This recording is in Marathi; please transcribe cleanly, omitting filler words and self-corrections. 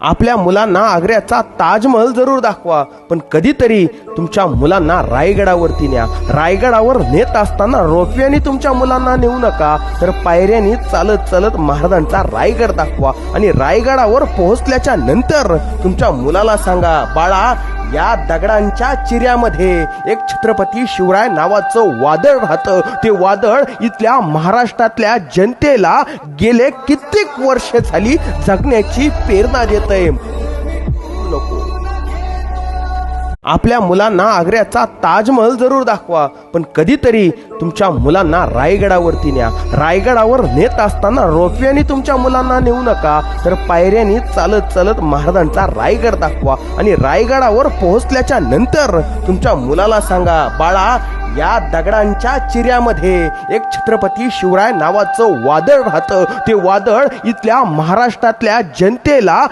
आपल्या मुलांना आग्र्याचा ताजमहल जरूर दाखवा, पण कधीतरी तुमच्या मुलांना रायगडावरती न्या. रायगडावर नेत असताना रोपव्याने तुमच्या मुलांना नेऊ नका, तर पायऱ्यांनी चालत चालत महाराजांचा रायगड दाखवा. आणि रायगडावर पोहोचल्याच्या नंतर तुमच्या मुलाला सांगा, बाळा, या दगडांच्या चिऱ्यामध्ये एक छत्रपती शिवराय नावाचं वादळ राहतं. ते वादळ इथल्या महाराष्ट्रातल्या जनतेला गेले कित्येक वर्ष झाली जगण्याची प्रेरणा देतंय. नको. आपल्या मुलांना आग्र्याचा ताजमहल जरूर दाखवा, पण कधीतरी तुमच्या मुलांना रायगडावरती न्या. रायगडावर नेत असताना रोपव्याने तुमच्या मुलांना नेऊ नका, तर पायऱ्यांनी चालत चालत महाराजांचा रायगड दाखवा. आणि रायगडावर पोहोचल्याच्या नंतर तुमच्या मुलाला सांगा, बाळा, या दगडांच्या चिऱ्यामध्ये एक छत्रपती शिवराय नावाचं वादळ राहतं. ते वादळ इथल्या महाराष्ट्रातल्या जनतेला